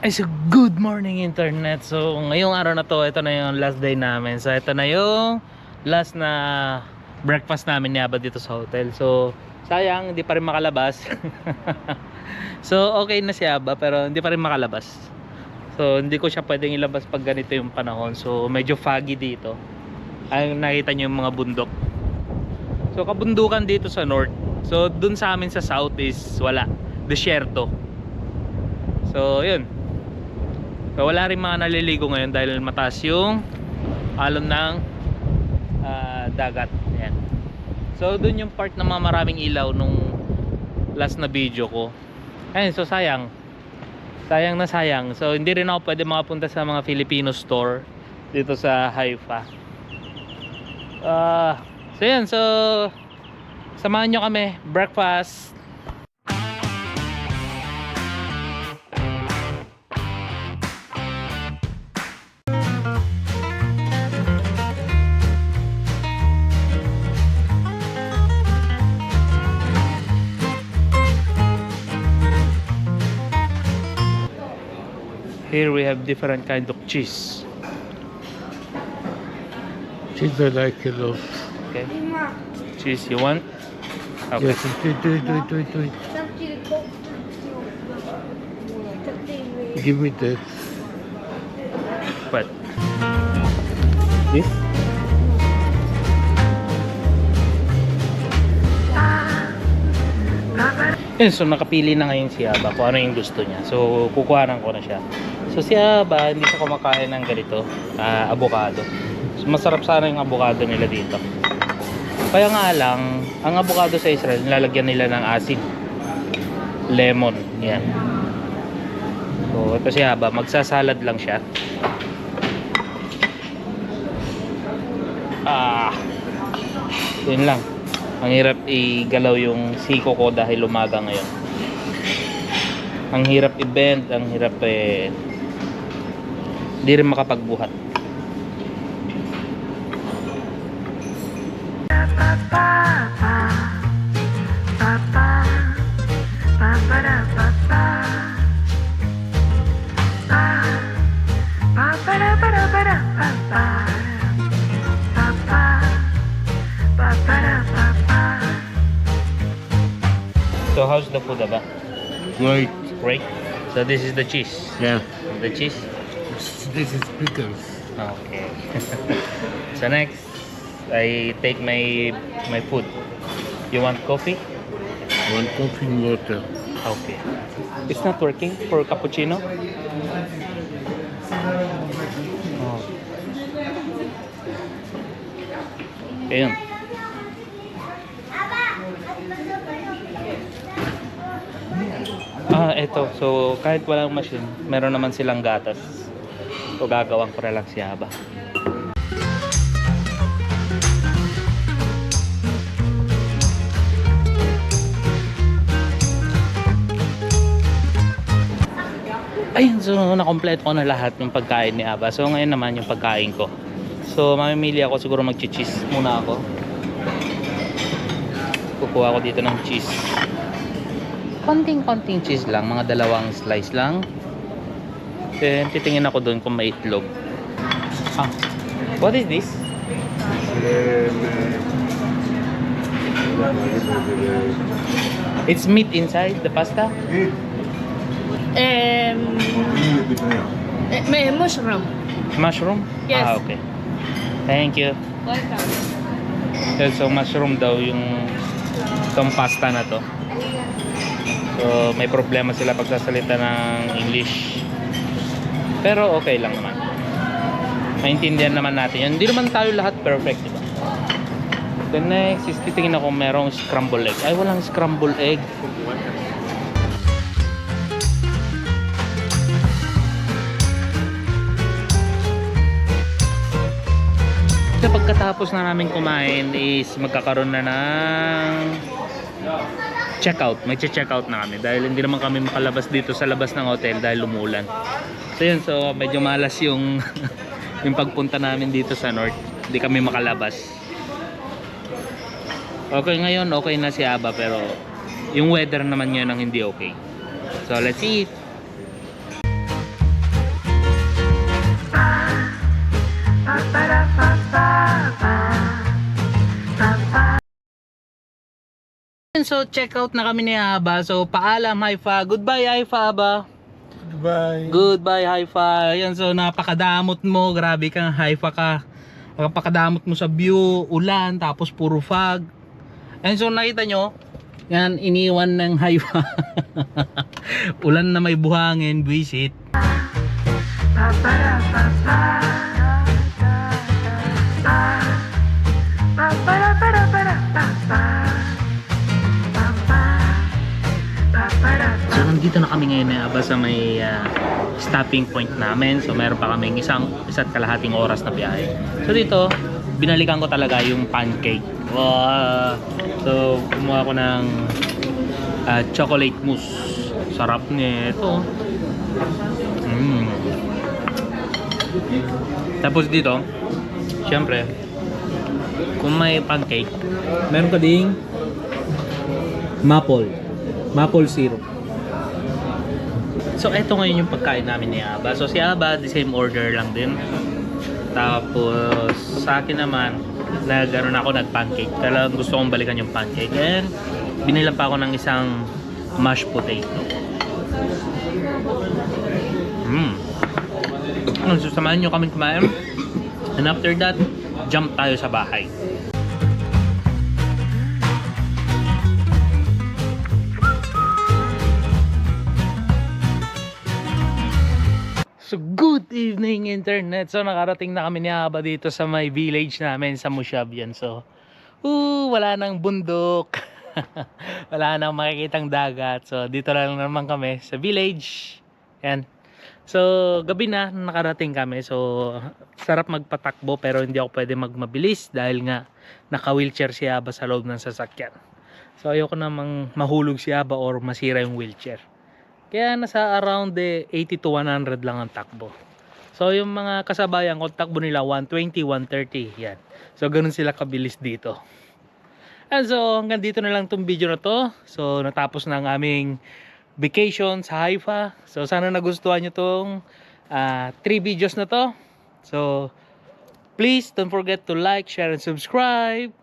Ay, so good morning internet. So ngayong araw na to, ito na yung last day namin. So ito na yung last na breakfast namin ni Aba dito sa hotel. So sayang, hindi pa rin makalabas. So okay na si Aba pero hindi pa rin makalabas. So hindi ko siya pwedeng ilabas pag ganito yung panahon. So medyo foggy dito. Ay, nakita nyo yung mga bundok. So kabundukan dito sa north. So dun sa amin sa south is wala, desierto. So yun. So, wala rin mga naliligo ngayon dahil mataas yung alon ng dagat. Ayan. So dun yung part na mga maraming ilaw nung last na video ko. Ayun, so sayang. Sayang na sayang. So hindi rin ako pwede makapunta sa mga Filipino store dito sa Haifa. So yan, so samahan nyo kami, breakfast. Here we have different kind of cheese. Cheese I like a lot. Okay. Cheese you want? Okay. Yes, wait. Give me that. What? This? Yun, so nakapili na ngayon si Aba kung ano yung gusto niya. So kukuhanan ko na siya. So si Aba hindi siya kumakain ng ganito, avocado. So masarap sana yung avocado nila dito. Kaya nga lang, ang avocado sa Israel nilalagyan nila ng acid, lemon, yan. So ito si Aba, magsasalad lang siya. Yun lang. Ang hirap igalaw yung siko ko dahil umaga ngayon. Ang hirap i-bend, ang hirap hindi rin makapagbuhat. So how's the food, Aba? Great. Great. So this is the cheese. Yeah. The cheese. This is pickles. Okay. So next, I take my food. You want coffee? One coffee and water. Okay. It's not working for cappuccino. Oh. Ayun. Eto. So kahit walang machine, meron naman silang gatas. So gagawin ko na lang si Aba. Ayun, so nakompleto ko na lahat ng pagkain ni Aba. So ngayon naman yung pagkain ko. So mamimili ako, siguro mag-cheese muna ako. Kukuha ko dito ng cheese. Konting cheese lang, mga 2 slice lang. Then titingin ako doon kung may itlog. What is this? It's meat inside the pasta? Mushroom. Mushroom? Yes. Okay. Thank you. Welcome. So mushroom daw yung itong pasta na to. So may problema sila pagsasalita ng English. Pero okay lang naman. Maintindihan naman natin yun. Hindi naman tayo lahat perfect, diba? The next is titingin ako merong scrambled egg. Ay, walang scrambled egg. So pagkatapos na namin kumain is magkakaroon na ng checkout. May checkout na kami dahil hindi naman kami makalabas dito sa labas ng hotel dahil umulan. So yun, so medyo malas yung yung pagpunta namin dito sa north. Hindi kami makalabas. Okay, ngayon okay na si Aba pero yung weather naman ngayon ang hindi okay. So let's eat. so check out na kami ni Aba. So paalam Haifa. Goodbye Haifa Aba. Goodbye. Goodbye Haifa. Yan, so napakadamot mo. Grabe kang Haifa ka. Napakadamot mo sa view, ulan, tapos puro fog. And so nakita nyo, yan iniwan ng Haifa. Ulan na may buhangin, visit. So nandito na kami ngayon na sa may stopping point namin. So meron pa kaming isa't kalahating oras na biyahe. So dito, binalikan ko talaga yung pancake. Wow. So kumuha ko ng chocolate mousse. Sarap nito. Tapos dito, syempre, kung may pancake, meron ka ding maple syrup. So eto ngayon yung pagkain namin ni Aba. So si Aba, the same order lang din. Tapos sa akin naman, nag-pancake. Talagang gusto kong balikan yung pancake. And binilan pa ako ng isang mashed potato. So samahan nyo kami kumain. And after that, jump tayo sa bahay. So good evening internet. So nakarating na kami ni Aba dito sa may village namin sa Mushabyan. So wala nang bundok. Wala nang makikitang dagat. So dito lang naman kami sa village. Yan. So gabi na nakarating kami. So sarap magpatakbo pero hindi ako pwede magmabilis dahil nga naka-wheelchair si Aba sa loob ng sasakyan. So ayoko namang mahulog si Aba or masira yung wheelchair. Kaya nasa around 80 to 100 lang ang takbo. So yung mga kasabayan ko, takbo nila 120, 130. Yan. So ganun sila kabilis dito. And so hanggang dito na lang tong video na to. So natapos na ang aming vacation sa Haifa. So sana nagustuhan nyo tong 3 videos na to. So please don't forget to like, share, and subscribe.